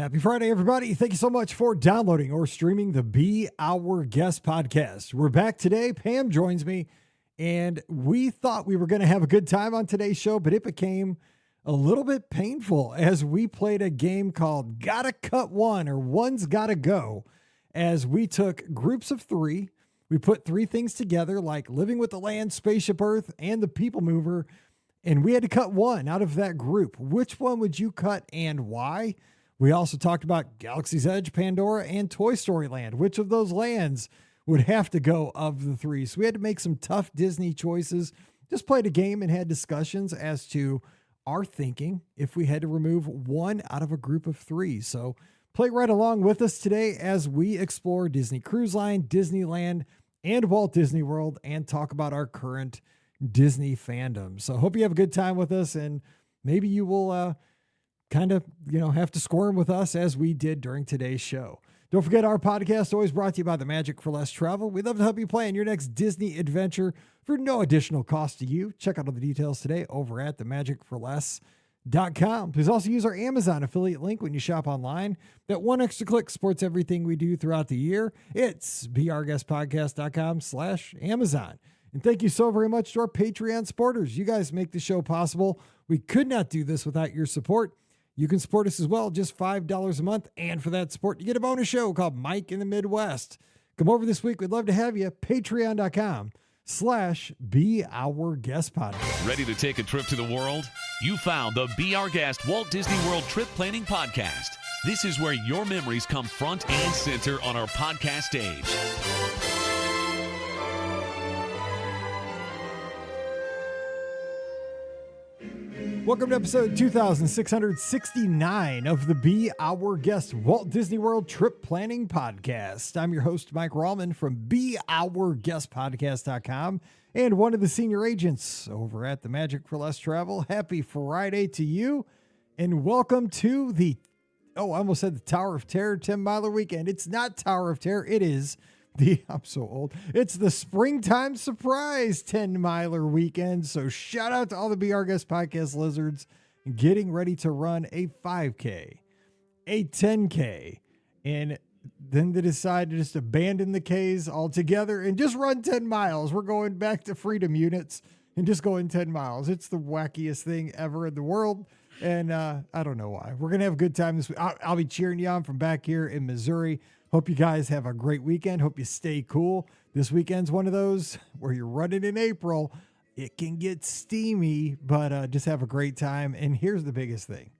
Happy Friday, everybody. Thank you so much for downloading or streaming the Be Our Guest podcast. We're back today. Pam joins me, and we thought we were going to have a good time on today's show, but it became a little bit painful as we played a game called Gotta Cut One or One's Gotta Go, as we took groups of three. We put three things together like Living with the Land, Spaceship Earth, and the People Mover, and we had to cut one out of that group. Which one would you cut and why? We also talked about Galaxy's Edge, Pandora, and Toy Story Land. Which of those lands would have to go of the three? So we had to make some tough Disney choices. Just played a game and had discussions as to our thinking if we had to remove one out of a group of three. So play right along with us today as we explore Disney Cruise Line, Disneyland, and Walt Disney World and talk about our current Disney fandom. So hope you have a good time with us, and maybe you will kind of, have to squirm with us as we did during today's show. Don't forget, our podcast always brought to you by the Magic for Less Travel. We'd love to help you plan your next Disney adventure for no additional cost to you. Check out all the details today over at themagicforless.com. Please also use our Amazon affiliate link when you shop online. That one extra click supports everything we do throughout the year. It's beourguestpodcast.com/Amazon. And thank you so very much to our Patreon supporters. You guys make the show possible. We could not do this without your support. You can support us as well, just $5 a month. And for that support, you get a bonus show called Mike in the Midwest. Come over this week. We'd love to have you. Patreon.com/beourguestpodcast. Ready to take a trip to the world? You found the Be Our Guest Walt Disney World Trip Planning Podcast. This is where your memories come front and center on our podcast stage. Welcome to episode 2669 of the Be Our Guest Walt Disney World Trip Planning Podcast. I'm your host, Mike Rallman from beourguestpodcast.com and one of the senior agents over at the Magic for Less Travel. Happy Friday to you, and welcome to the, I almost said the Tower of Terror 10-miler weekend. It's not Tower of Terror. It is I'm so old. It's the Springtime Surprise 10-miler weekend. So shout out to all the Be Our Guest podcast lizards getting ready to run a 5K, a 10K, and then they decide to just abandon the Ks altogether and just run 10 miles. We're going back to freedom units and just going 10 miles. It's the wackiest thing ever in the world. And I don't know why. We're going to have a good time this week. I'll be cheering you on from back here in Missouri. Hope you guys have a great weekend. Hope you stay cool. This weekend's one of those where you're running in April. It can get steamy, but just have a great time. And here's the biggest thing.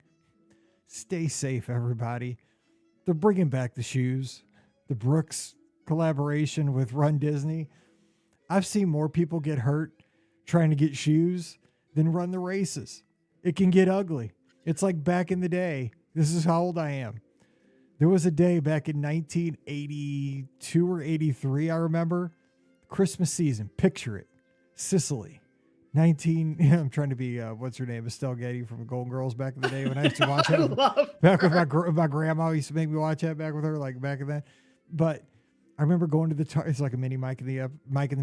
Stay safe, everybody. They're bringing back the shoes. The Brooks collaboration with Run Disney. I've seen more people get hurt trying to get shoes than run the races. It can get ugly. It's like back in the day. This is how old I am. There was a day back in 1982 or 83, I remember. Christmas season. Picture it. Sicily. I'm trying to be, what's her name? Estelle Getty from Golden Girls back in the day when I used to watch that. Back with my grandma used to make me watch that back with her, like back in that. But I remember going to it's like a mini Mike in the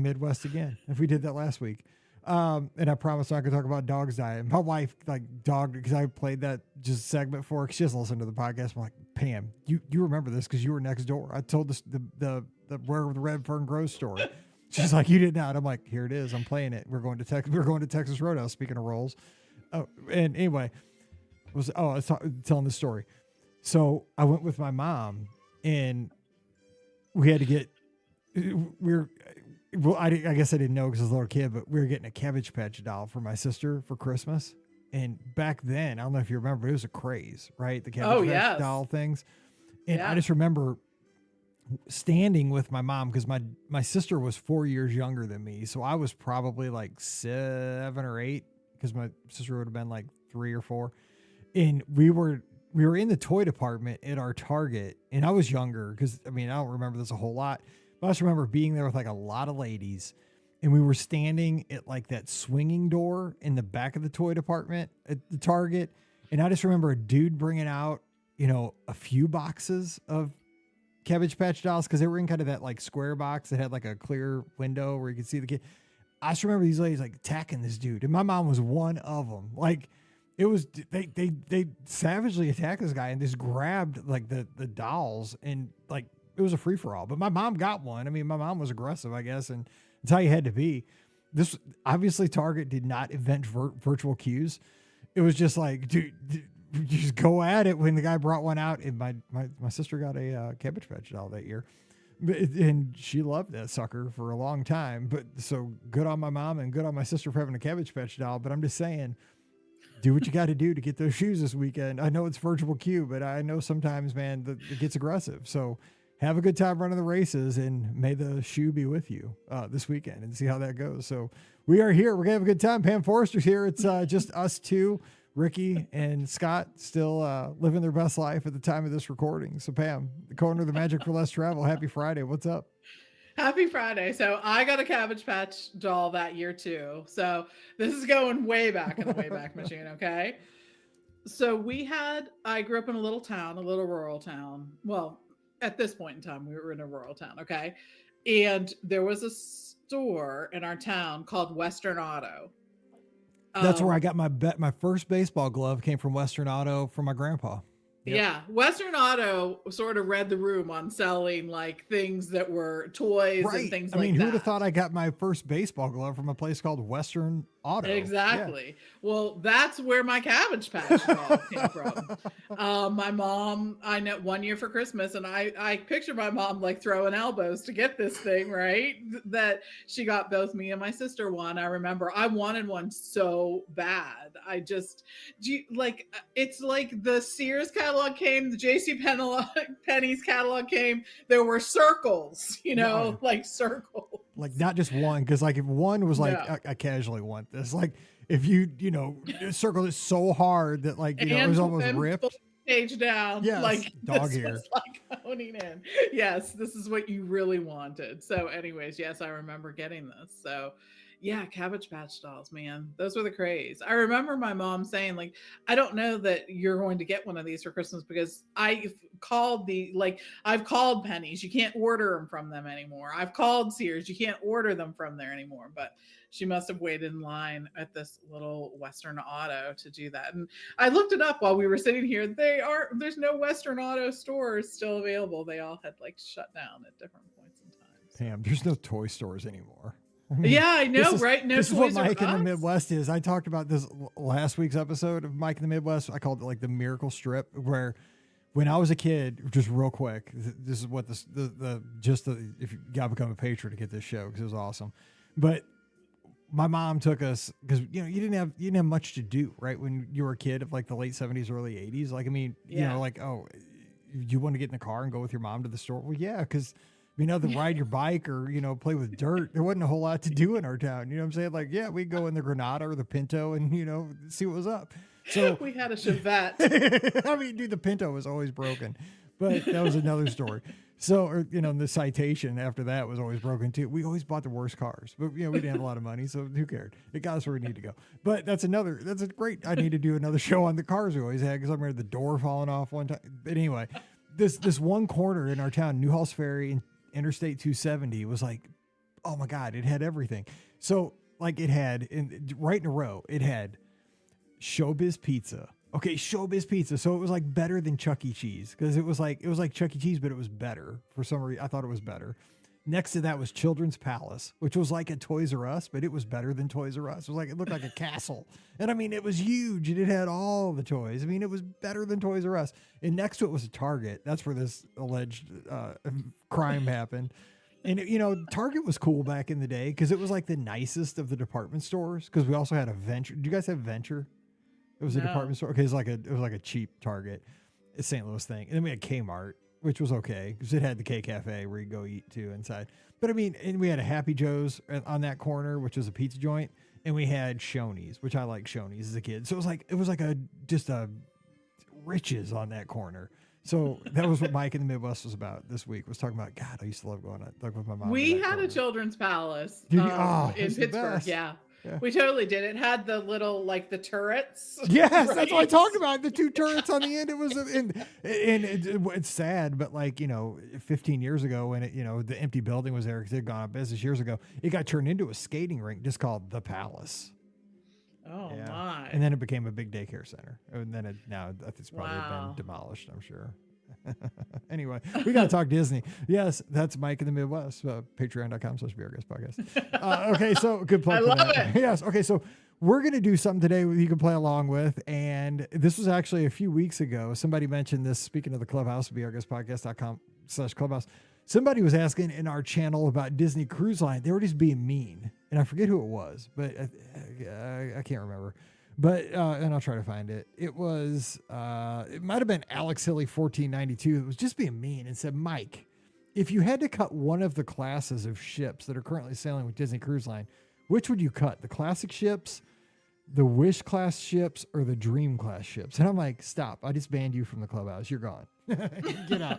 Midwest again. If we did that last week. And I promised I could talk about dogs dying. My wife dogged because I played that just segment for her. She doesn't listen to the podcast. I'm like, Pam, you remember this because you were next door. I told this the where the red fern grows story. She's like, you did not. I'm like, here it is. I'm playing it. We're going to Texas Roadhouse. Speaking of rolls, and anyway, I was telling this story. So I went with my mom, and we had to get Well, I guess I didn't know because I was a little kid, but we were getting a Cabbage Patch doll for my sister for Christmas. And back then, I don't know if you remember, it was a craze, right? The Cabbage Patch doll things. And I just remember standing with my mom because my sister was 4 years younger than me. So I was probably like 7 or 8 because my sister would have been like 3 or 4. And we were in the toy department at our Target. And I was younger because, I don't remember this a whole lot. But I just remember being there with like a lot of ladies, and we were standing at like that swinging door in the back of the toy department at the Target. And I just remember a dude bringing out, a few boxes of Cabbage Patch dolls because they were in kind of that like square box that had like a clear window where you could see the kid. I just remember these ladies like attacking this dude, and my mom was one of them. Like, it was they savagely attacked this guy and just grabbed like the dolls, and like it was a free for all. But my mom got one. I mean, my mom was aggressive, I guess, and it's how you had to be. This obviously Target did not invent virtual queues. It was just like, dude, you just go at it. When the guy brought one out, and my sister got a Cabbage Patch doll that year, and she loved that sucker for a long time. But so good on my mom and good on my sister for having a Cabbage Patch doll. But I'm just saying, do what you got to do to get those shoes this weekend. I know it's virtual queue, but I know sometimes, man, it gets aggressive. So have a good time running the races, and may the shoe be with you this weekend, and see how that goes. So we are here. We're going to have a good time. Pam Forrester's here. It's just us two, Ricky and Scott, still living their best life at the time of this recording. So Pam, the corner of the Magic for Less Travel. Happy Friday. What's up? Happy Friday. So I got a Cabbage Patch doll that year too. So this is going way back in the Wayback Machine. Okay. So I grew up in a little town, a little rural town. Well, at this point in time, we were in a rural town. Okay. And there was a store in our town called Western Auto. That's where I got my first baseball glove came from Western Auto from my grandpa. Yep. Yeah. Western Auto sort of read the room on selling like things that were toys and things like that. I mean, who would have thought I got my first baseball glove from a place called Western Auto? Exactly. Yeah. Well, that's where my Cabbage Patch doll came from. My mom, I know one year for Christmas, and I picture my mom like throwing elbows to get this thing, right? That she got both me and my sister one. I remember I wanted one so bad. It's like the Sears catalog came, the Penney's catalog came. There were circles, like circles. Like not just one, because like if one was like I casually want this. Like if you circled it so hard that like it was almost ripped. Page down, yes, like dog this ear. was like honing in. Yes, this is what you really wanted. So, anyways, yes, I remember getting this. So, yeah, Cabbage Patch dolls, man, those were the craze. I remember my mom saying, like, I don't know that you're going to get one of these for Christmas because I've called Penny's. You can't order them from them anymore. I've called Sears. You can't order them from there anymore. But she must have waited in line at this little Western Auto to do that. And I looked it up while we were sitting here. There's no Western Auto stores still available. They all had like shut down at different points in time. So. Damn, there's no toy stores anymore. I mean, yeah, I know, right? No, this is what Mike in the Midwest is. I talked about this last week's episode of Mike in the Midwest. I called it like the miracle strip, where when I was a kid, just real quick, this is what if you gotta become a patron to get this show because it was awesome. But my mom took us because you didn't have much to do, right? When you were a kid of like the late 70s, early 80s. Like, I mean, you want to get in the car and go with your mom to the store? Well, yeah, because to ride your bike or, play with dirt. There wasn't a whole lot to do in our town. You know what I'm saying? Like, yeah, we'd go in the Granada or the Pinto and, see what was up. So we had a Chevette. I mean, dude, the Pinto was always broken, but that was another story. So, the Citation after that was always broken too. We always bought the worst cars, but we didn't have a lot of money, so who cared? It got us where we need to go. But I need to do another show on the cars we always had because I remember the door falling off one time. But anyway, this one corner in our town, Newhalls Ferry and Interstate 270 was like, oh my God, it had everything. So like it had right in a row, it had Showbiz Pizza. Okay, Showbiz Pizza. So it was like better than Chuck E. Cheese because it was like Chuck E. Cheese, but it was better for some reason. I thought it was better. Next to that was Children's Palace, which was like a Toys R Us, but it was better than Toys R Us. It looked like a castle. And I mean, it was huge and it had all the toys. I mean, it was better than Toys R Us. And next to it was a Target. That's where this alleged crime happened. And, Target was cool back in the day because it was like the nicest of the department stores because we also had a Venture. Do you guys have Venture? It was a department store. Okay, it was like a cheap Target. It's a St. Louis thing. And then we had Kmart, which was okay because it had the K Cafe where you go eat too inside. But I mean, and we had a Happy Joe's on that corner, which was a pizza joint, and we had Shoney's, which I liked Shoney's as a kid. So it was like just a riches on that corner. So that was what Mike in the Midwest was about this week. Was talking about, God, I used to love going with my mom. We had a Children's Palace in Pittsburgh. Yeah. Yeah. We totally did. It had the little, like the turrets. Yes, right? That's what I talked about. The two turrets on the end. It was, and it's sad, but 15 years ago when the empty building was there because it had gone out of business years ago, it got turned into a skating rink just called the Palace. Oh Yeah. my. And then it became a big daycare center. And then now it's probably Wow. been demolished, I'm sure. Anyway, we got to talk Disney. Yes, that's Mike in the Midwest. Patreon.com/BRGS podcast. Okay, so good plug I for love that. it. Yes. Okay, so we're going to do something today you can play along with. And this was actually a few weeks ago. Somebody mentioned this, speaking of the Clubhouse, BRGSpodcast.com/Clubhouse. Somebody was asking in our channel about Disney Cruise Line. They were just being mean. And I forget who it was, but I can't remember. But, and I'll try to find it. It was, it might have been Alex Hilly 1492. It was just being mean and said, Mike, if you had to cut one of the classes of ships that are currently sailing with Disney Cruise Line, which would you cut? The classic ships, the Wish class ships, or the Dream class ships? And I'm like, stop. I just banned you from the clubhouse. You're gone. Get out.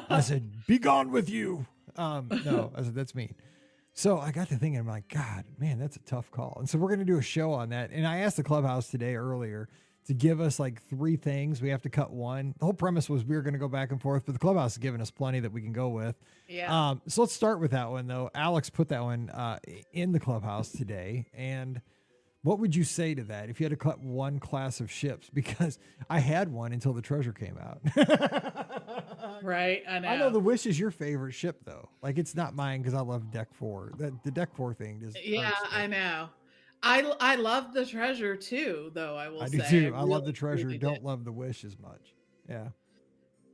I said, be gone with you. No, I said, that's mean. So I got to thinking, I'm like, God, man, that's a tough call. And so we're going to do a show on that. And I asked the clubhouse today earlier to give us like 3 things. We have to cut one. The whole premise was we were going to go back and forth, but the clubhouse has given us plenty that we can go with. Yeah. So let's start with that one, though. Alex put that one in the clubhouse today. And what would you say to that if you had to cut one class of ships? Because I had one until the treasure came out. Right. I know. I know the Wish is your favorite ship, though. Like, it's not mine because I love Deck 4. The Deck 4 thing is. Yeah, I know. I love the treasure too, though. I will say. I do too. I love really, the treasure. really Don't did. love the Wish as much. Yeah.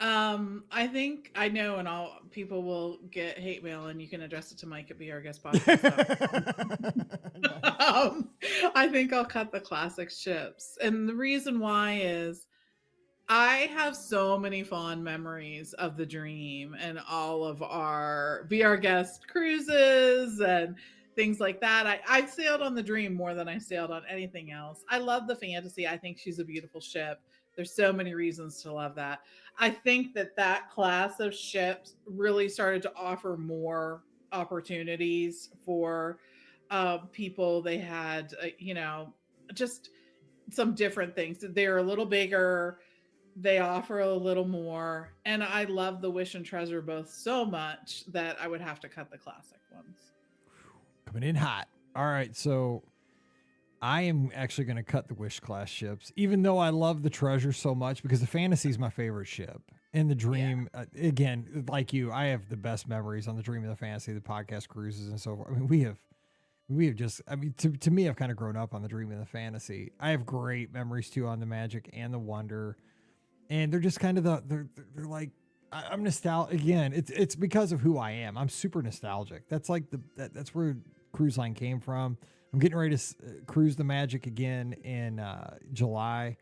I think I know, and all people will get hate mail, and you can address it to Mike at BRGuestPodcast. I think I'll cut the classic ships, and the reason why is I have so many fond memories of the Dream and all of our Be Our Guest cruises and things like that. I've sailed on the Dream more than I sailed on anything else. I love the Fantasy. I think she's a beautiful ship. There's so many reasons to love that. I think that class of ships really started to offer more opportunities for people. They had, just some different things. They're a little bigger. They offer a little more. And I love the Wish and Treasure both so much that I would have to cut the classic ones. Coming in hot. All right. So I am actually going to cut the Wish class ships, even though I love the Treasure so much because the Fantasy is my favorite ship. And the Dream, again, like you, I have the best memories on the Dream and the Fantasy, the podcast cruises and so forth. I mean, we have just, I mean, to me, I've kind of grown up on the Dream and the Fantasy. I have great memories too on the Magic and the Wonder. And they're just kind of they're like, I'm nostalgic again. It's because of who I am. I'm super nostalgic. That's like that's where Cruise Line came from. I'm getting ready to cruise the Magic again in July.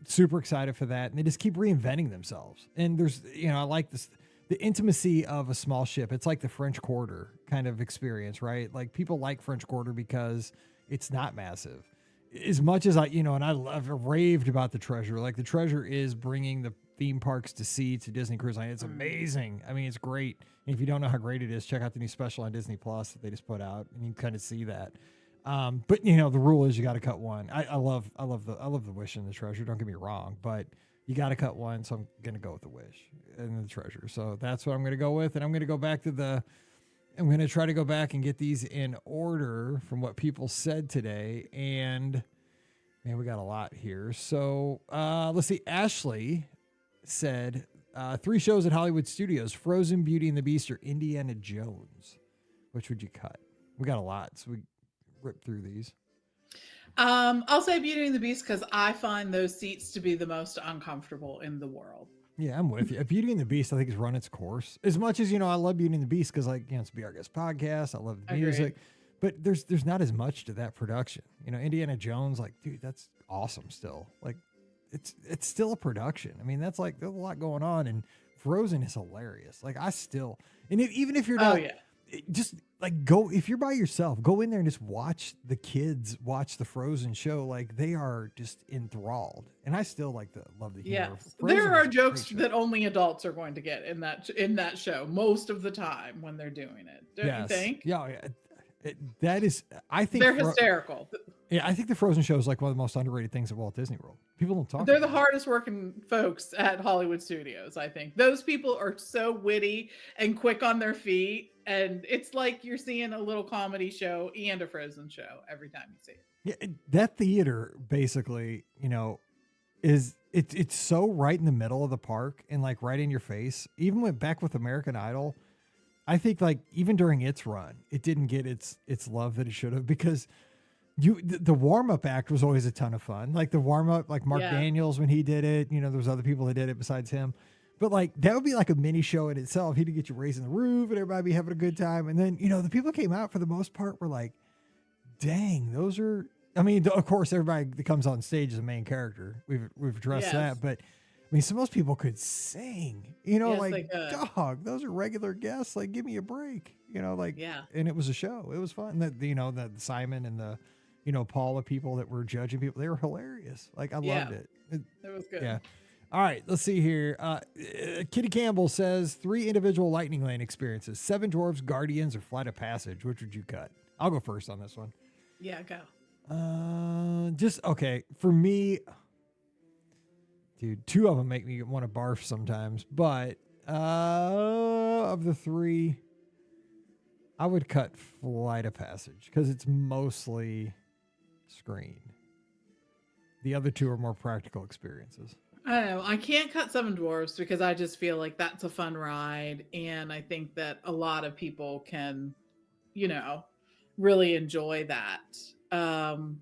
Super excited for that. And they just keep reinventing themselves. And there's, I like this, the intimacy of a small ship. It's like the French Quarter kind of experience, right? Like people like French Quarter because it's not massive. As much as I've raved about the Treasure. Like the Treasure is bringing the theme parks to sea to Disney Cruise Line. It's amazing. I mean, it's great. And if you don't know how great it is, check out the new special on Disney Plus that they just put out, and you can kind of see that. But the rule is you got to cut one. I love the Wish and the Treasure. Don't get me wrong, but you got to cut one. So I'm gonna go with the Wish and the Treasure. So that's what I'm gonna go with, and I'm gonna go back to I'm going to try to go back and get these in order from what people said today. And man, we got a lot here. So let's see. Ashley said 3 shows at Hollywood Studios: Frozen, Beauty and the Beast, or Indiana Jones. Which would you cut? We got a lot, so we rip through these. I'll say Beauty and the Beast because I find those seats to be the most uncomfortable in the world. Yeah, I'm with you. Beauty and the Beast, I think, has run its course. As much as, I love Beauty and the Beast because, it's a Be Our Guest podcast. I love the music. But there's not as much to that production. Indiana Jones, dude, that's awesome still. It's still a production. I mean, there's a lot going on. And Frozen is hilarious. Even if you're not, just go, if you're by yourself, go in there and just watch the kids watch the Frozen show. They are just enthralled. And I still love the humor. Yes, Frozen there are is a jokes great show. that only adults are going to get in that show most of the time when they're doing it. Don't you think? Yeah. That is, I think They're hysterical. Yeah, I think the Frozen show is like one of the most underrated things at Walt Disney World. People don't talk. They're the hardest working folks at Hollywood Studios, I think. Those people are so witty and quick on their feet. And it's like you're seeing a little comedy show and a Frozen show every time you see it. Yeah, that theater basically, it's so right in the middle of the park and like right in your face. Even went back with American Idol. I think like even during its run, it didn't get its love that it should have, because the warm-up act was always a ton of fun. Like the warm-up, like Mark Daniels when he did it, there was other people that did it besides him. But like that would be like a mini show in itself. He'd get you raising the roof and everybody be having a good time. And then, the people came out for the most part were like, dang, those are, of course, everybody that comes on stage is a main character. We've addressed that. But so most people could sing, like, dog, those are regular guests. Like, give me a break, and it was a show. It was fun. That Simon and the, Paula people that were judging people, they were hilarious. Like, I loved it. It was good. Yeah. All right, let's see here. Kitty Campbell says 3 individual Lightning Lane experiences: Seven Dwarfs, Guardians, or Flight of Passage. Which would you cut? I'll go first on this one. Yeah, go. Okay. For me, dude, 2 of them make me want to barf sometimes. But of the 3, I would cut Flight of Passage because it's mostly screen. The other 2 are more practical experiences. I don't know. I can't cut Seven Dwarfs because I just feel like that's a fun ride. And I think that a lot of people can, really enjoy that. I'm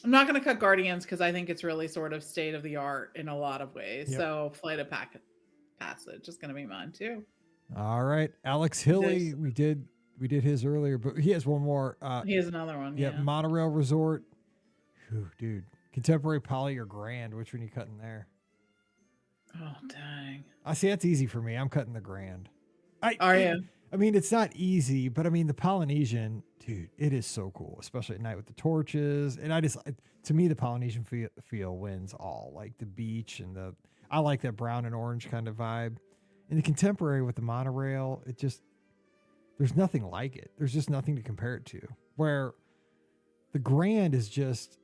not going to cut Guardians because I think it's really sort of state of the art in a lot of ways. Yep. So Flight of Passage is going to be mine too. All right. Alex Hilly, we did his earlier, but he has one more. He has another one. Yeah. Monorail Resort. Whew, dude. Contemporary, Poly, or Grand? Which one are you cutting there? Oh, dang. I see. That's easy for me. I'm cutting the Grand. Are you? It's not easy, but the Polynesian, dude, it is so cool, especially at night with the torches. And to me, the Polynesian feel wins all. Like the beach and I like that brown and orange kind of vibe. And the Contemporary with the monorail, there's nothing like it. There's just nothing to compare it to. Where the Grand is just,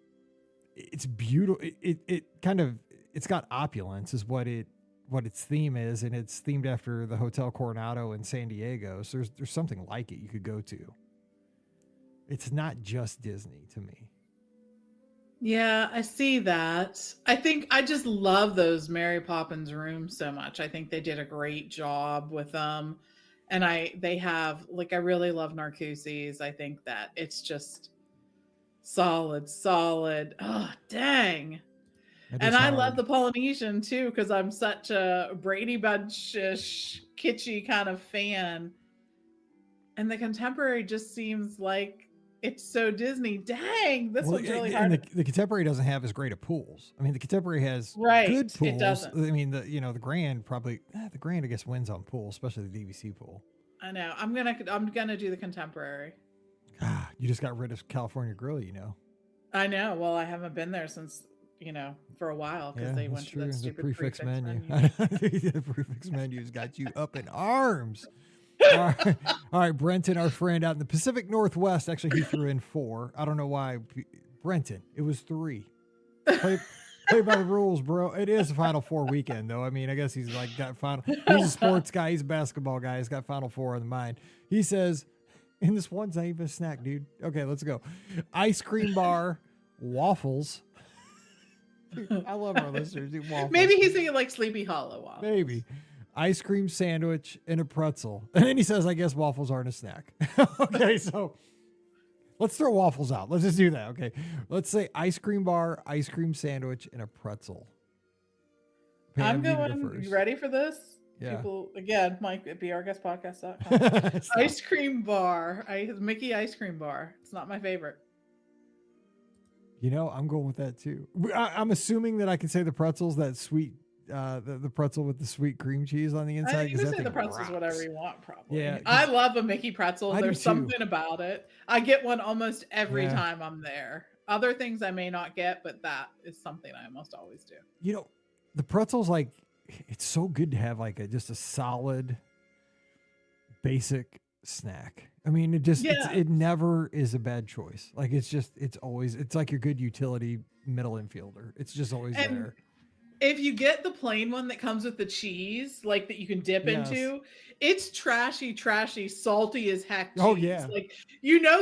it's beautiful. It's got opulence is what its theme is, and it's themed after the Hotel Coronado in San Diego. So there's something like it you could go to. It's not just Disney to me. Yeah, I see that. I think I just love those Mary Poppins rooms so much. I think they did a great job with them. And they have, like, I really love Narcoossee's. I think that it's just solid. Oh, dang. And I love the Polynesian too, because I'm such a Brady Bunch-ish kitschy kind of fan. And the Contemporary just seems like it's so Disney. Dang, this one's really hard. And the Contemporary doesn't have as great of pools. The Contemporary has good pools. It doesn't. The Grand probably the Grand I guess wins on pool, especially the DVC pool. I know. I'm gonna do the Contemporary. God, you just got rid of California Grill, I know. Well, I haven't been there since for a while because they went to that stupid prefix menu. The prefix menu's got you up in arms. All right, Brenton, our friend out in the Pacific Northwest, actually he threw in 4. I don't know why. Brenton, it was 3. Play by the rules, bro. It is a Final Four weekend, though. I guess he's like got final. He's a sports guy. He's a basketball guy. He's got Final Four in the mind. He says, and this one's not even a snack, dude. Okay, let's go. Ice cream bar, waffles. I love our listeners eat waffles. Maybe he's thinking like Sleepy Hollow waffles. Maybe. Ice cream sandwich and a pretzel. And then he says, I guess waffles aren't a snack. Okay, so let's throw waffles out. Let's just do that. Okay. Let's say ice cream bar, ice cream sandwich, and a pretzel. Pam, I'm going. You ready for this? Yeah. People, again, Mike at brguestpodcast.com. Ice cream bar. Mickey ice cream bar. It's not my favorite. I'm going with that too. I'm assuming that I can say the pretzels, that sweet, the pretzel with the sweet cream cheese on the inside. You can say the pretzels whatever you want, probably. Yeah, I love a Mickey pretzel. There's something about it. I get one almost every time I'm there. Other things I may not get, but that is something I almost always do. The pretzel's it's so good to have just a solid, basic snack. I mean, Yeah. it never is a bad choice. Like it's always, it's like your good utility middle infielder. It's just always And there. if you get the plain one that comes with the cheese, like that you can dip Yes. into, it's trashy, salty as heck cheese. Oh, yeah. Like,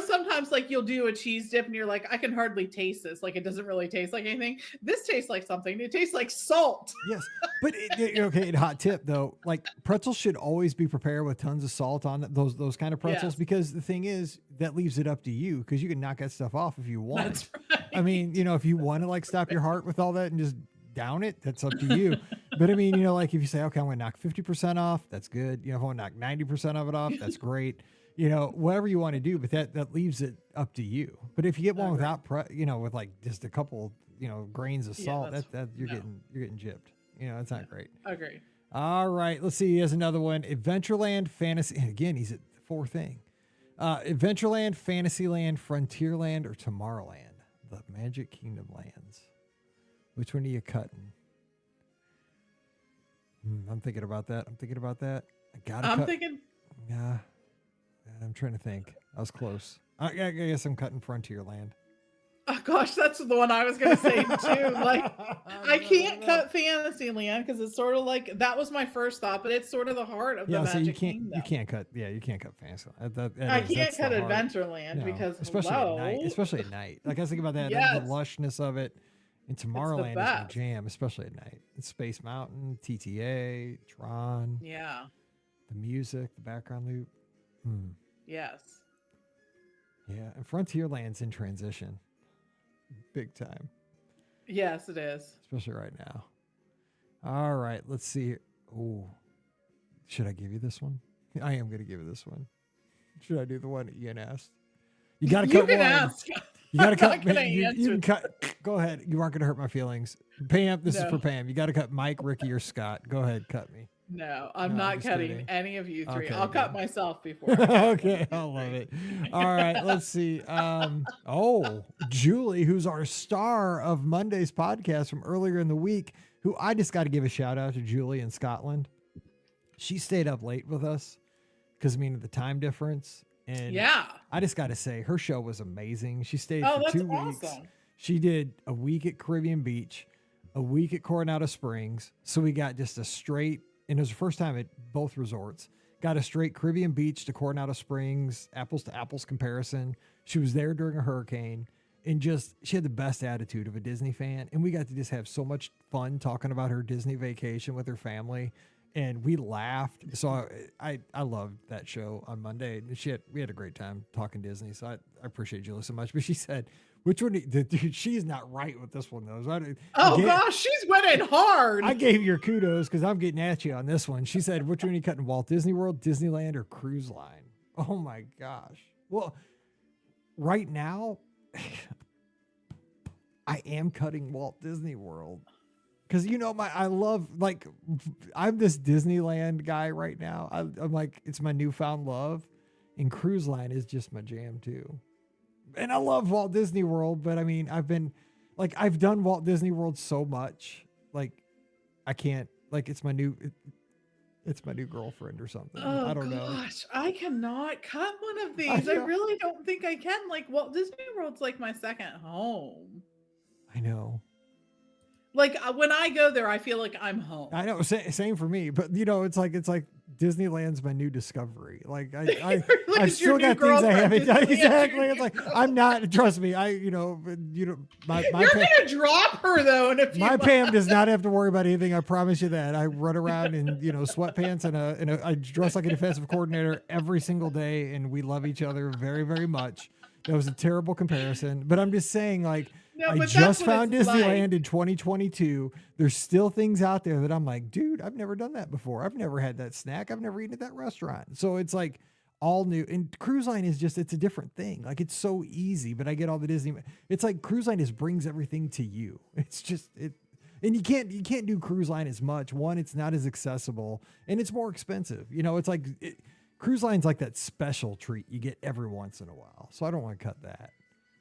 sometimes like you'll do a cheese dip and you're like, I can hardly taste this. Like, it doesn't really taste like anything. This tastes like something. It tastes like salt. Yes. But okay, hot tip though, like pretzels should always be prepared with tons of salt on it, those kind of pretzels, Yes. because the thing is that leaves it up to you, because you can knock that stuff off if you want. That's right. I mean, if you want to like stop your heart with all that and just down it, that's up to you. But I mean, like if you say, okay, I'm going to knock 50% off, that's good. If I want to knock 90% of it off, that's great. Whatever you want to do, but that leaves it up to you. But if you get one without, with like just a couple, grains of salt, that you're getting gypped. That's not great. Agree. All right, let's see. He has another one. Adventureland Fantasy. And again, he's at the fourth thing. Adventureland, Fantasyland, Frontierland, or Tomorrowland. The Magic Kingdom lands. Which one are you cutting? I'm thinking about that. I'm thinking. Yeah. I'm trying to think. I was close. I guess I'm cutting Frontierland. Oh gosh, that's the one I was going to say too. Like, I can't cut Fantasyland because it's sort of like, that was my first thought, but it's sort of the heart of the Magic Kingdom. You can't cut Fantasyland. I can't cut Adventureland because especially at night. Like I was thinking about that, the lushness of it. And Tomorrowland is my jam, especially at night. It's Space Mountain, TTA, Tron. Yeah. The music, the background loop. Yes. Yeah, and Frontierland's in transition. Big time. Yes, it is. Especially right now. All right, let's see. Oh, should I give you this one? I am going to give you this one. Should I do the one that Ian asked? You got to cut one. Ask. You got to cut. You can cut. Go ahead. You aren't going to hurt my feelings. Pam, this is for Pam. You got to cut Mike, Ricky, or Scott. Go ahead, cut me. No, I'm not cutting kidding. any of you three. Okay, I'll cut myself before. Okay, I love it. All right, let's see. Julie, who's our star of Monday's podcast from earlier in the week, who I just got to give a shout out to Julie in Scotland. She stayed up late with us because, of the time difference. And I just got to say, her show was amazing. She stayed for 2 weeks. Awesome. She did a week at Caribbean Beach, a week at Coronado Springs. So we got just a straight, and it was the first time at both resorts, got a straight Caribbean Beach to Coronado Springs, apples to apples comparison. She was there during a hurricane, and she had the best attitude of a Disney fan. And we got to just have so much fun talking about her Disney vacation with her family. And we laughed. So I loved that show on Monday. We had a great time talking Disney. So I appreciate Julie so much. But she said, which one? Dude, she's not right with this one, though. Gosh, she's winning hard. I gave your kudos because I'm getting at you on this one. She said, which one are you cutting? Walt Disney World, Disneyland, or Cruise Line? Oh, my gosh. Well, right now, I am cutting Walt Disney World. Because, I love, like, I'm this Disneyland guy right now. I'm like, it's my newfound love. And Cruise Line is just my jam, too. And I love Walt Disney World, but I've done Walt Disney World so much. Like, I can't, like, it's my new girlfriend or something. I don't know. Gosh, I cannot cut one of these. I really don't think I can. Like, Walt Disney World's like my second home. I know. Like when I go there, I feel like I'm home. I know, same for me. But it's like Disneyland's my new discovery. Like I've still got things I haven't done. Exactly. It's like I'm not. Trust me. You're gonna drop her though. And my Pam does not have to worry about anything. I promise you that. I run around in sweatpants and I dress like a defensive coordinator every single day, and we love each other very, very much. That was a terrible comparison, but I'm just saying, like. No, I just found Disneyland in 2022. There's still things out there that I'm like, dude, I've never done that before. I've never had that snack. I've never eaten at that restaurant. So it's like all new. And Cruise Line is it's a different thing. Like it's so easy, but I get all the Disney. It's like Cruise Line just brings everything to you. It's just it. And you can't do Cruise Line as much. One, it's not as accessible and it's more expensive. It's like Cruise Line's like that special treat you get every once in a while. So I don't want to cut that.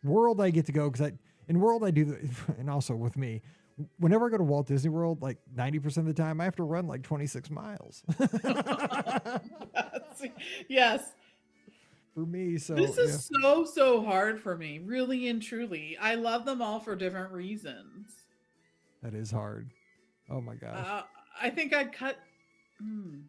World, I get to go because in World, I do, and also with me, whenever I go to Walt Disney World, like 90% of the time, I have to run like 26 miles. Yes. for me. So This is so hard for me, really and truly. I love them all for different reasons. that is hard. Oh my gosh. I think I'd cut. Hmm.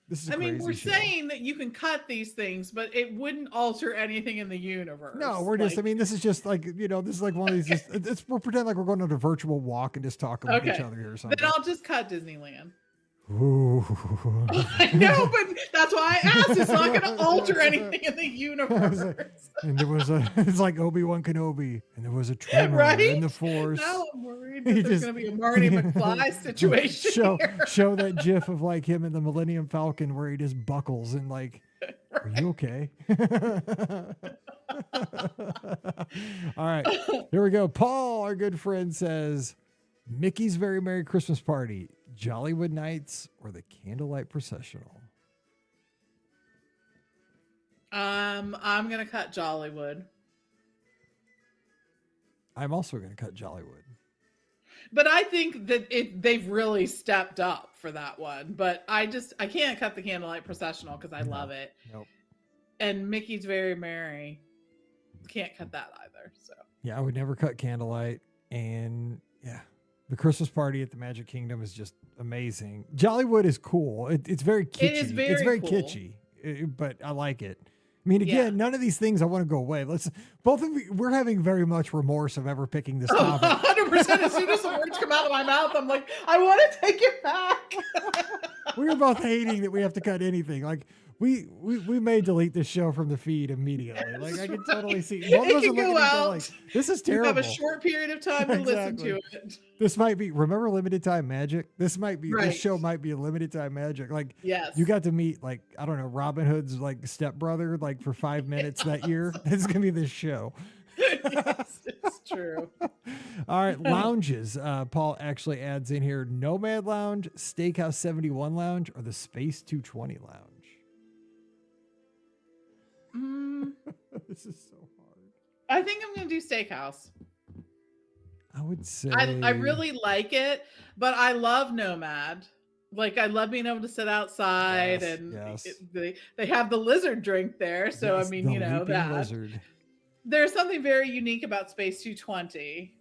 This is a I mean, crazy we're show. saying that you can cut these things, but it wouldn't alter anything in the universe. No, we're just, I mean, this is just like, this is like one of these, we're pretending like we're going on a virtual walk and just talking with each other here or something. Then I'll just cut Disneyland. Ooh. I know, but that's why I asked. It's not going to alter anything in the universe. And there was it's like Obi-Wan Kenobi, and there was a tremor in the Force. Now I'm worried that there's going to be a Marty McFly situation. Show that GIF of like him in the Millennium Falcon where he just buckles and like, are you okay? All right, here we go. Paul, our good friend, says Mickey's Very Merry Christmas Party, Jollywood Nights, or the Candlelight Processional. I'm gonna cut Jollywood. I'm also gonna cut Jollywood. But I think that they've really stepped up for that one. But I can't cut the Candlelight Processional because I love it. Nope. And Mickey's Very Merry, can't cut that either. So yeah, I would never cut Candlelight. And yeah, the Christmas Party at the Magic Kingdom is just amazing. Jollywood is cool. It's very kitschy. It is very cool. Kitschy, but I like it. I mean, again, none of these things I want to go away. We're having very much remorse of ever picking this topic. 100%. As soon as the words come out of my mouth, I'm like, I want to take it back. We were both hating that we have to cut anything. Like we may delete this show from the feed immediately. Like I can totally see. It can go out. Like, this is terrible. You have a short period of time to listen to it. This might be, remember Limited Time Magic? This show might be a Limited Time Magic. Like, yes, you got to meet, like, I don't know, Robin Hood's like stepbrother, like for 5 minutes that year. This is going to be this show. Yes, it's true. All right, lounges. Paul actually adds in here, Nomad Lounge, Steakhouse 71 Lounge, or the Space 220 Lounge. This is so hard. I think I'm going to do Steakhouse. I would say I really like it, but I love Nomad. Like I love being able to sit outside they have the lizard drink there. So I mean, that lizard. There's something very unique about Space 220.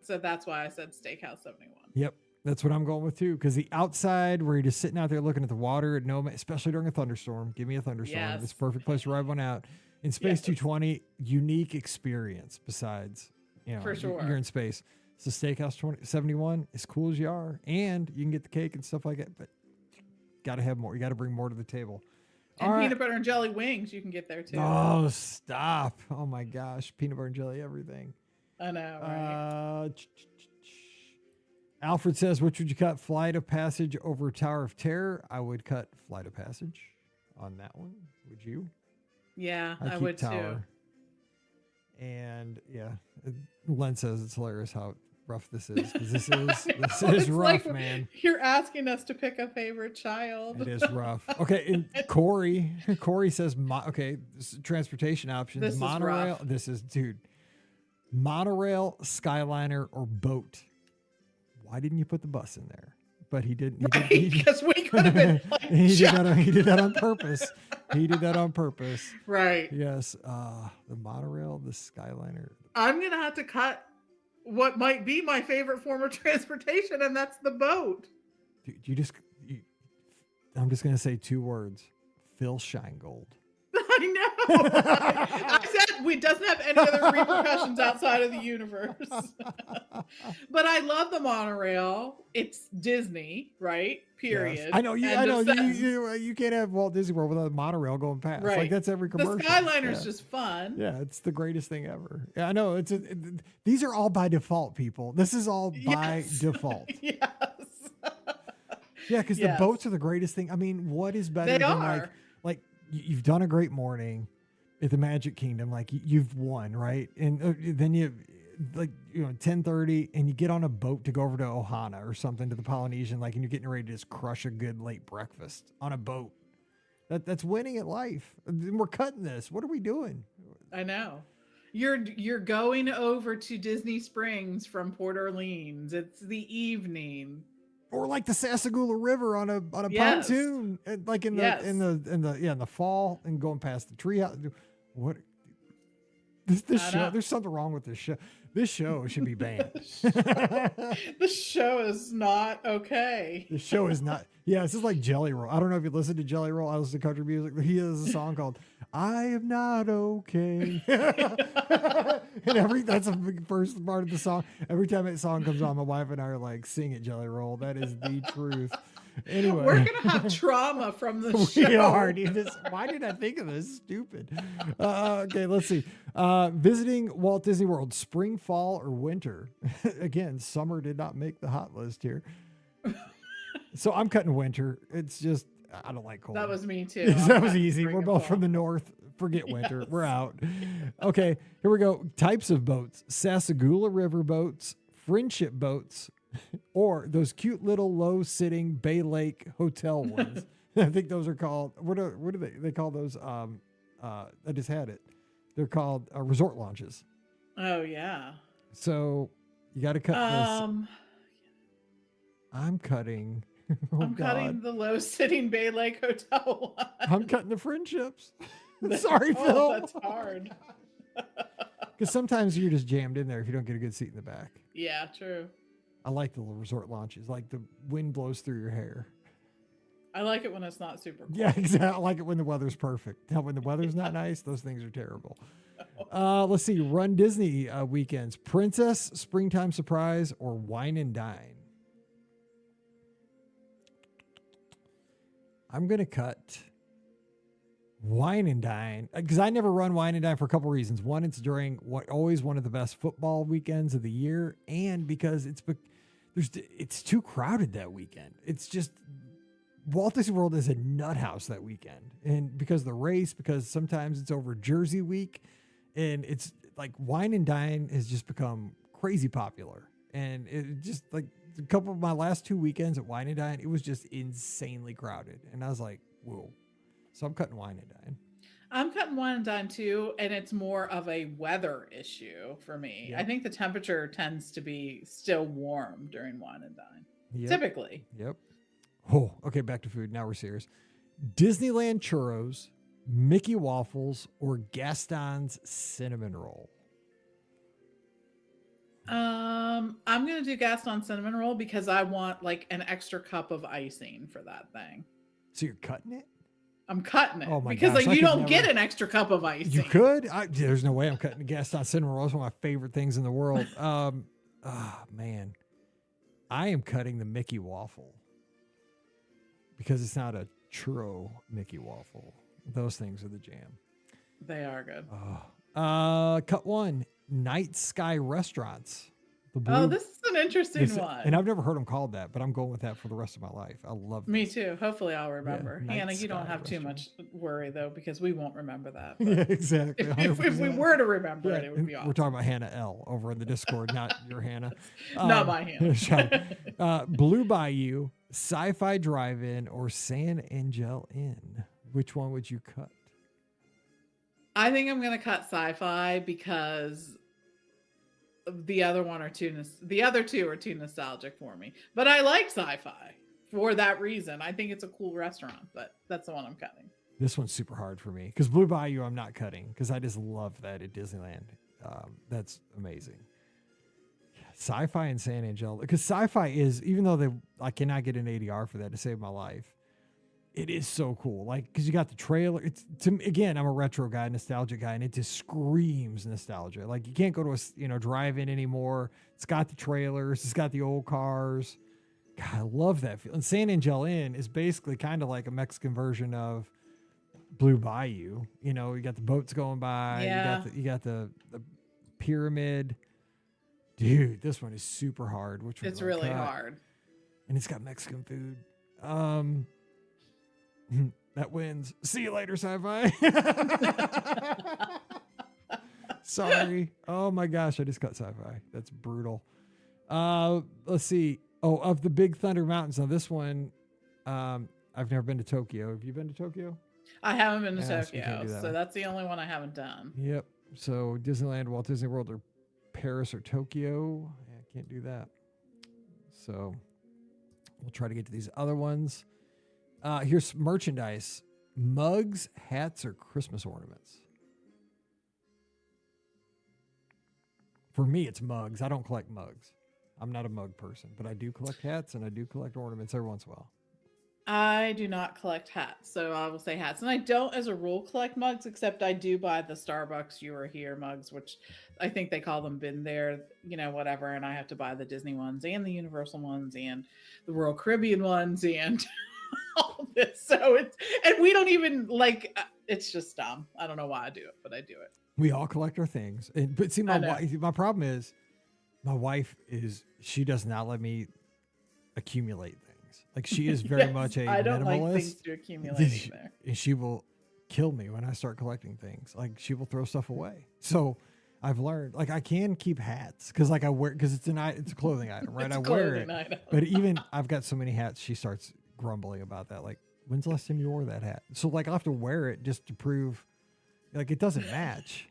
So that's why I said Steakhouse 71. Yep. That's what I'm going with too. Because the outside where you're just sitting out there looking at the water at Nomad, especially during a thunderstorm, give me a thunderstorm. Yes. It's a perfect place to ride one out. In Space 220, unique experience besides, for sure, you're in space. So Steakhouse 71, as cool as you are, and you can get the cake and stuff like that, but got to have more. You got to bring more to the table. And peanut butter and jelly wings you can get there too. Oh, stop. Oh my gosh. Peanut butter and jelly, everything. I know, right? Alfred says, which would you cut? Flight of Passage over Tower of Terror? I would cut Flight of Passage on that one. Would you? Yeah, I would Tower. too. And yeah, Len says it's hilarious how rough this is. Because this is rough, like, man. You're asking us to pick a favorite child. It is rough. Okay, and Corey says, transportation options. This monorail. Is rough. This is, dude. Monorail, Skyliner, or boat. Why didn't you put the bus in there? But he didn't. Because we could have been like, he did that on purpose. He did that on purpose. Right. Yes. The monorail, the Skyliner. I'm going to have to cut what might be my favorite form of transportation, and that's the boat. Dude, I'm just going to say 2 words. Phil Scheingold. I know. I said we doesn't have any other repercussions outside of the universe. But I love the monorail. It's Disney, right? Period. Yes. I know. You can't have Walt Disney World without a monorail going past. Right. Like that's every commercial. The Skyliner's just fun. Yeah, it's the greatest thing ever. Yeah, I know. These are all by default, people. This is all by default. Yes. Yeah, because the boats are the greatest thing. I mean, what is better than like you've done a great morning at the Magic Kingdom, like you've won, right? And then you 10:30 and you get on a boat to go over to Ohana or something to the Polynesian, like, and you're getting ready to just crush a good late breakfast on a boat. That's winning at life. And we're cutting this. What are we doing? I know. You're going over to Disney Springs from Port Orleans. It's the evening. Or like the Sassagoula River on a Yes. pontoon, like in the fall, and going past the treehouse. What this show? There's something wrong with this show. This show should be banned. The show is not okay. The show is not. Yeah, it's just like Jelly Roll. I don't know if you listen to Jelly Roll. I listen to country music. He has a song called "I Am Not Okay," and that's the first part of the song. Every time that song comes on, my wife and I are like, "Sing it, Jelly Roll." That is the truth. Anyway, we're gonna have trauma from the show. We are. Why did I think of this? Stupid. Okay, let's see. Visiting Walt Disney World, spring, fall, or winter. Again, summer did not make the hot list here. So I'm cutting winter. It's just, I don't like cold. That was me too. That was easy. We're both from the north. Forget winter. We're out. Okay, here we go. Types of boats: Sassagoula River boats, friendship boats, or those cute little low-sitting Bay Lake hotel ones. I think those are called, what do they call those? I just had it. They're called resort launches. Oh, yeah. So you got to cut this. I'm cutting. I'm cutting the low-sitting Bay Lake hotel one. I'm cutting the friendships. Sorry, Phil. Oh, that's hard. Because sometimes you're just jammed in there if you don't get a good seat in the back. Yeah, true. I like the little resort launches. Like the wind blows through your hair. I like it when it's not super cold. Yeah, exactly. I like it when the weather's perfect. Now, when the weather's not nice, those things are terrible. Let's see. Run Disney weekends: Princess, Springtime Surprise, or Wine and Dine. I'm going to cut Wine and Dine because I never run Wine and Dine for a couple reasons. One, it's during always one of the best football weekends of the year, and because it's too crowded that weekend. It's just Walt Disney World is a nut house that weekend, and because of the race, because sometimes it's over Jersey week, and it's like Wine and Dine has just become crazy popular, and it just like a couple of my last 2 weekends at Wine and Dine, it was just insanely crowded, and I was like, whoa. So I'm cutting Wine and Dine. I'm cutting Wine and Dine too, and it's more of a weather issue for me. Yep. I think the temperature tends to be still warm during Wine and Dine. Yep. Typically. Yep. Oh, okay, back to food. Now we're serious. Disneyland churros, Mickey waffles, or Gaston's cinnamon roll. I'm gonna do Gaston cinnamon roll because I want like an extra cup of icing for that thing. So you're cutting it? I'm cutting it my because gosh, like you don't get an extra cup of icing. You could. There's no way I'm cutting the Gaston cinnamon roll. It's one of my favorite things in the world. Man, I am cutting the Mickey waffle because it's not a churro Mickey waffle. Those things are the jam. They are good. Cut one. Night Sky Restaurants. This is an interesting one. And I've never heard them called that, but I'm going with that for the rest of my life. I love Me too. Hopefully I'll remember. Yeah, Hannah, you don't have too much worry though, because we won't remember that. Yeah, exactly. If we were to remember it would be awesome. We're talking about Hannah L over in the Discord, not your Hannah. Not my Hannah. Blue Bayou, Sci-Fi Drive-In, or San Angel Inn. Which one would you cut? I think I'm going to cut Sci-Fi because the other two are too nostalgic for me. But I like Sci-Fi for that reason. I think it's a cool restaurant, but that's the one I'm cutting. This one's super hard for me because Blue Bayou I'm not cutting because I just love that at Disneyland. That's amazing. Sci-Fi and San Angel, because Sci-Fi is, even though I cannot get an ADR for that to save my life, it is so cool. Like, because you got the trailer. Again, I'm a retro guy, nostalgic guy, and it just screams nostalgia. Like, you can't go to a drive-in anymore. It's got the trailers. It's got the old cars. God, I love that feel. And San Angel Inn is basically kind of like a Mexican version of Blue Bayou. You got the boats going by. Yeah. You got the pyramid. Dude, this one is super hard. It's really hard. And it's got Mexican food. That wins. See you later, Sci-Fi. Sorry. Oh my gosh, I just cut Sci-Fi. That's brutal. Let's see. Oh, of the Big Thunder Mountains. Now this one, I've never been to Tokyo. Have you been to Tokyo? I haven't been to Tokyo, so that's the only one I haven't done. Yep. So Disneyland, Walt Disney World, or Paris or Tokyo. I can't do that. So We'll try to get to these other ones. Here's merchandise: mugs, hats, or Christmas ornaments. For me, it's mugs. I don't collect mugs. I'm not a mug person, but I do collect hats and I do collect ornaments every once in a while. I do not collect hats, so I will say hats. And I don't, as a rule, collect mugs, except I do buy the Starbucks You Were Here mugs, which I think they call them Been There, whatever. And I have to buy the Disney ones and the Universal ones and the Royal Caribbean ones and all this. So and we don't even it's just dumb. I don't know why I do it, but I do it. We all collect our things. But see, my problem is my wife she does not let me accumulate things. Like she is very much a I don't minimalist. like things to accumulate there. And she will kill me when I start collecting things. Like she will throw stuff away. So I've learned, like, I can keep hats because I wear, because it's a clothing item, right? It's I a wear clothing it. item. But even I've got so many hats, she starts grumbling about that. Like, when's the last time you wore that hat? So like I'll have to wear it just to prove, like, it doesn't match.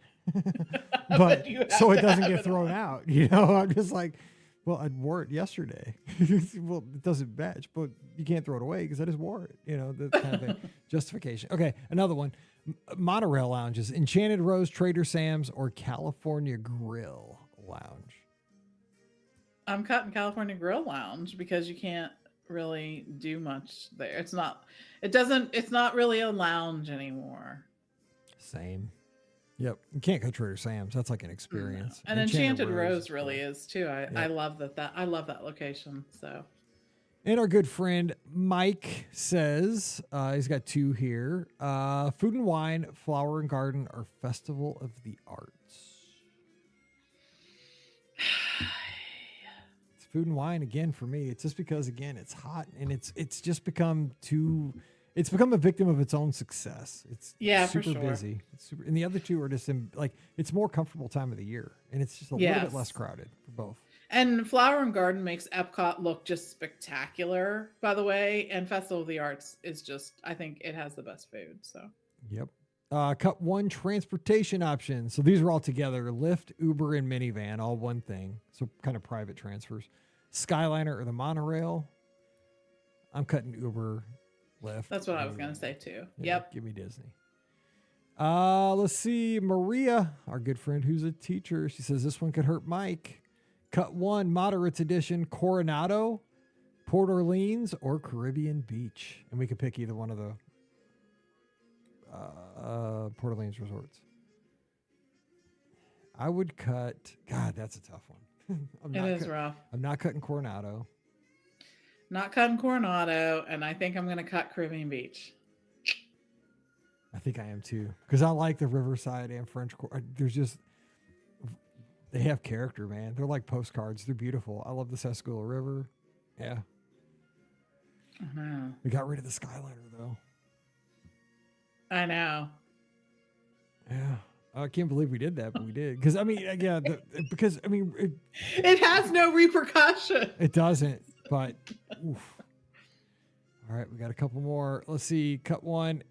But so it doesn't get thrown out. I'm just like, well, I wore it yesterday. Well, it doesn't match, but you can't throw it away because I just wore it. That kind of thing. Justification. Okay, another one. Monorail lounges: Enchanted Rose, Trader Sam's, or California Grill Lounge. I'm cutting California Grill Lounge because you can't really do much there. It's not really a lounge anymore. Same. Yep. You can't go Trader Sam's. That's like an experience. No. And Enchanted Rose really is too. I love that. I love that location. So. And our good friend Mike says, he's got two here. Food and Wine, Flower and Garden, or Festival of the Arts. It's Food and Wine again for me. It's just because, again, it's hot and it's just become it's become a victim of its own success. It's super for sure. busy. It's super, and the other two are just it's more comfortable time of the year, and it's just a little bit less crowded for both. And Flower and Garden makes Epcot look just spectacular, by the way. And Festival of the Arts is just, I think it has the best food. So. Yep. Cut one, transportation options. So these are all together: Lyft, Uber, and minivan, all one thing. So kind of private transfers. Skyliner or the monorail. I'm cutting Uber, Lyft. That's what I was going to say too. Yeah, Yep. Give me Disney. Let's see. Maria, our good friend who's a teacher, she says this one could hurt Mike. Cut one, Moderates Edition, Coronado, Port Orleans, or Caribbean Beach. And we could pick either one of the Port Orleans resorts. I would cut, God, that's a tough one. It is rough. I'm not cutting Coronado. Not cutting Coronado, and I think I'm going to cut Caribbean Beach. I think I am too. Because I like the Riverside and French Quarter. There's just, they have character, man. They're like postcards. They're beautiful. I love the Sassagoula River. Yeah. I know. We got rid of the Skyliner, though. I know. Yeah. I can't believe we did that, but we did. Because, I mean, yeah, it has no repercussion. It doesn't, but, oof. All right, we got a couple more. Let's see. Cut one.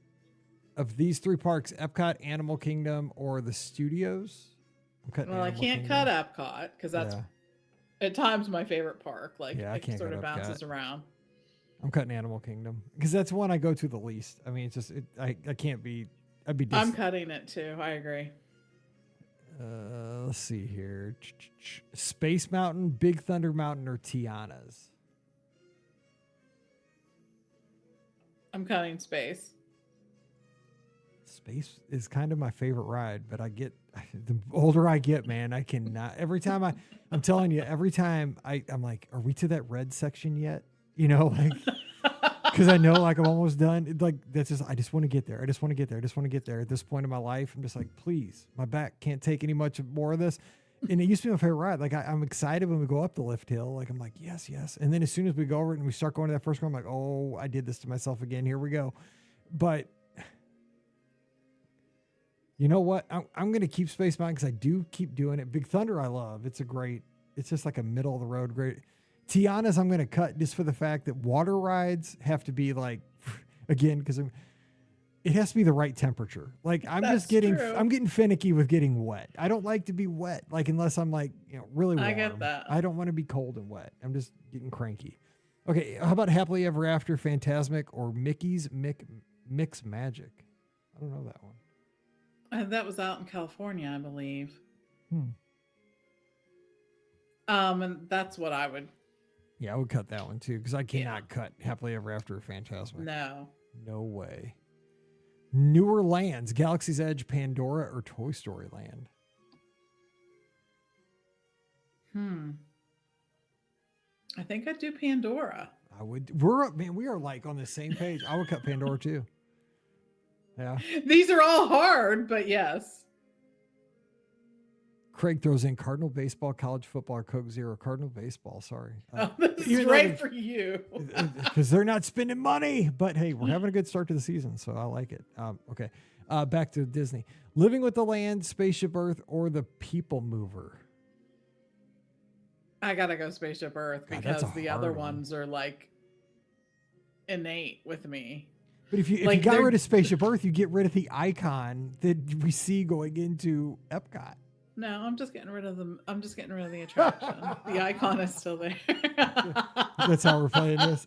Of these three parks, Epcot, Animal Kingdom, or the Studios? Well, I can't cut Epcot because that's at times my favorite park. It sort of bounces around. I'm cutting Animal Kingdom because that's one I go to the least. I mean, it's just I can't be. I'd be. I'm cutting it too. I agree. Let's see here: Space Mountain, Big Thunder Mountain, or Tiana's. I'm cutting Space. Space is kind of my favorite ride, but the older I get, man, I cannot. Every time I'm telling you, every time I'm like, are we to that red section yet? Because I know I'm almost done. That's just, I just want to get there. I just want to get there. I just want to get there. At this point in my life, I'm just like, please, my back can't take any much more of this. And it used to be my favorite ride. I'm excited when we go up the lift hill. I'm like, yes. And then as soon as we go over it and we start going to that first one, I'm like, oh, I did this to myself again. Here we go. But you know what? I'm going to keep Space Mountain because I do keep doing it. Big Thunder I love. It's just like a middle of the road great. Tiana's I'm going to cut just for the fact that water rides have to be again, because it has to be the right temperature. I'm getting finicky with getting wet. I don't like to be wet, unless I'm really warm. I get that. I don't want to be cold and wet. I'm just getting cranky. Okay, how about Happily Ever After, Fantasmic, or Mickey's Mix Magic? I don't know that one. That was out in California, I believe. Hmm. And that's what I would. Yeah, I would cut that one too, because I cannot cut Happily Ever After or Fantasmic. No way. Newer Lands, Galaxy's Edge, Pandora, or Toy Story Land? I think I'd do Pandora. I would. We are like on the same page. I would cut Pandora too. Yeah. These are all hard, but yes. Craig throws in Cardinal baseball, college football, or Coke Zero. Cardinal baseball, sorry. This is right for you. Because they're not spending money. But hey, we're having a good start to the season, so I like it. Okay. Back to Disney. Living with the Land, Spaceship Earth, or The People Mover? I gotta go Spaceship Earth because the other ones are like innate with me. But if you got rid of Spaceship Earth, you get rid of the icon that we see going into Epcot. No, I'm just getting rid of them. I'm just getting rid of the attraction. The icon is still there. That's how we're playing this.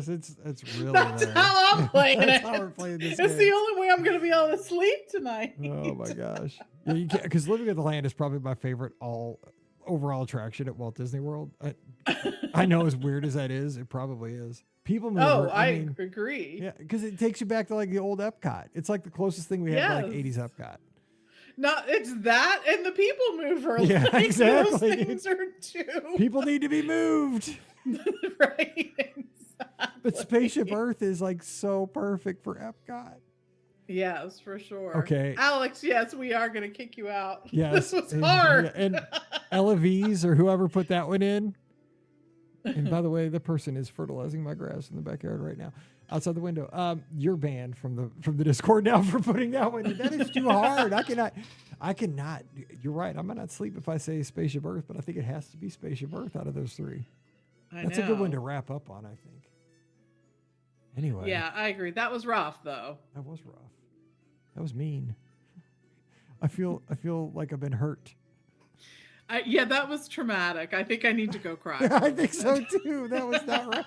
It's really That's there. how I'm playing That's it. how we're playing this. It's the only way I'm going to be able to sleep tonight. Oh my gosh! Yeah, you can't, because Living with the Land is probably my favorite overall attraction at Walt Disney World. I know, as weird as that is, it probably is. People Mover. Oh, I agree. Yeah, because it takes you back to like the old Epcot. It's like the closest thing we have to like 80s Epcot. No, it's that and the People Mover. Yeah, like, exactly. Those things are too. People need to be moved. Right. Exactly. But Spaceship Earth is like so perfect for Epcot. Yes, for sure. Okay. Alex, yes, we are going to kick you out. Yes. This was hard. And Ella V's or whoever put that one in. And by the way, the person is fertilizing my grass in the backyard right now, outside the window. You're banned from the Discord now for putting that one in. That is too hard. I cannot. You're right. I might not sleep if I say Spaceship Earth, but I think it has to be Spaceship Earth out of those three. That's a good one to wrap up on, I think. Anyway. Yeah, I agree. That was rough, though. That was rough. That was mean. I feel like I've been hurt. Yeah, that was traumatic. I think I need to go cry. I think so too. That was not right.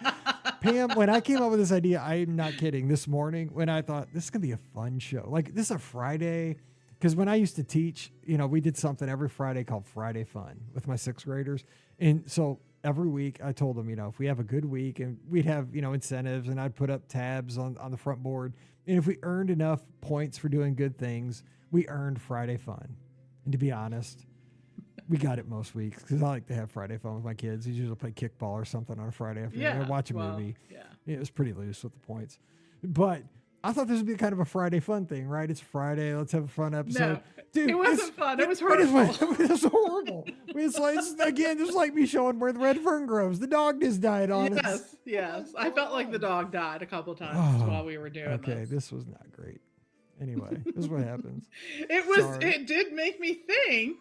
Pam, when I came up with this idea, I'm not kidding. This morning, when I thought this is gonna be a fun show, like this is a Friday, because when I used to teach, we did something every Friday called Friday Fun with my 6th graders, and so every week I told them, if we have a good week, and we'd have incentives, and I'd put up tabs on the front board, and if we earned enough points for doing good things, we earned Friday Fun. And to be honest, we got it most weeks because I like to have Friday Fun with my kids. We usually play kickball or something on a Friday afternoon. Yeah, watch a movie. Yeah. It was pretty loose with the points. But I thought this would be kind of a Friday fun thing, right? It's Friday. Let's have a fun episode. No, dude, it wasn't fun. It was hurtful. It was horrible. It's like, again, just like me showing where the red fern grows. The dog just died on us. Yes. I felt like the dog died a couple times while we were doing this. Okay, this was not great. Anyway, this is what happens. It did make me think.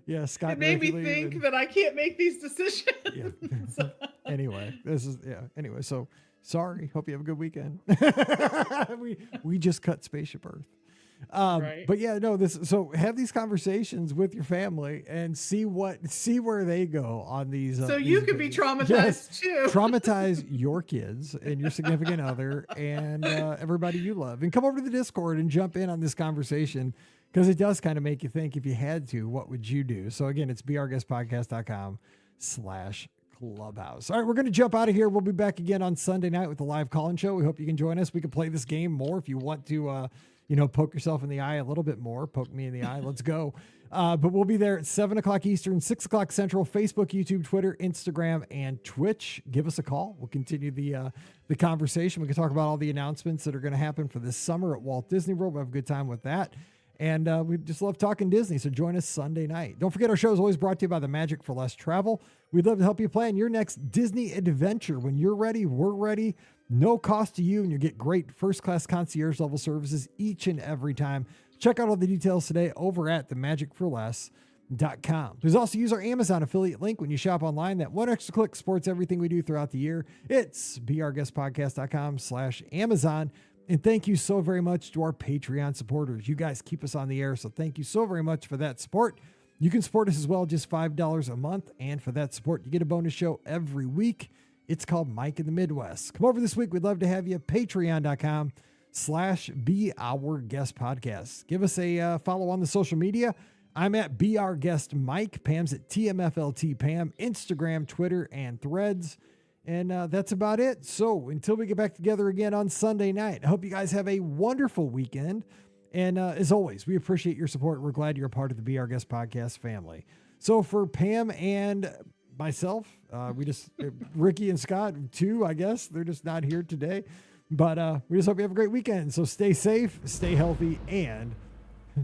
Yeah, Scott. It made me think that I can't make these decisions. Yeah. Anyway, Anyway, so sorry. Hope you have a good weekend. we just cut Spaceship Earth. Right. But yeah, no. So have these conversations with your family and see where they go on these. So you could be traumatized too. Traumatize your kids and your significant other and everybody you love, and come over to the Discord and jump in on this conversation. Because it does kind of make you think, if you had to, what would you do? So again, it's beourguestpodcast.com/clubhouse. All right, we're going to jump out of here. We'll be back again on Sunday night with the live call-in show. We hope you can join us. We can play this game more if you want to, poke yourself in the eye a little bit more. Poke me in the eye. Let's go. But we'll be there at 7 o'clock Eastern, 6 o'clock Central, Facebook, YouTube, Twitter, Instagram, and Twitch. Give us a call. We'll continue the conversation. We can talk about all the announcements that are going to happen for this summer at Walt Disney World. We'll have a good time with that. And we just love talking Disney, so join us Sunday night. Don't forget, our show is always brought to you by the Magic for Less Travel. We'd love to help you plan your next Disney adventure. When you're ready, we're ready. No cost to you, and you get great first-class concierge-level services each and every time. Check out all the details today over at themagicforless.com. Please also use our Amazon affiliate link when you shop online. That one extra click supports everything we do throughout the year. It's beourguestpodcast.com/Amazon. And thank you so very much to our Patreon supporters. You guys keep us on the air, so thank you so very much for that support. You can support us as well, just $5 a month. And for that support, you get a bonus show every week. It's called Mike in the Midwest. Come over this week. We'd love to have you. Patreon.com/Be Our Guest Podcast. Give us a follow on the social media. I'm at Be Our Guest Mike. Pam's at TMFLT Pam. Instagram, Twitter, and Threads. And that's about it. So until we get back together again on Sunday night, I hope you guys have a wonderful weekend. And as always, we appreciate your support. We're glad you're a part of the Be Our Guest Podcast family. So for Pam and myself, Ricky and Scott too, I guess. They're just not here today. But we just hope you have a great weekend. So stay safe, stay healthy, and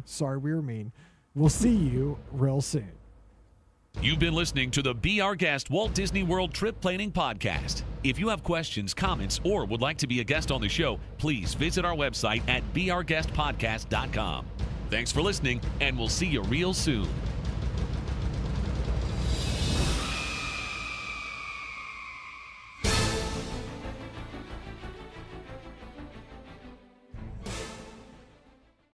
sorry we were mean. We'll see you real soon. You've been listening to the Be Our Guest Walt Disney World Trip Planning Podcast. If you have questions, comments, or would like to be a guest on the show, please visit our website at beourguestpodcast.com. Thanks for listening, and we'll see you real soon.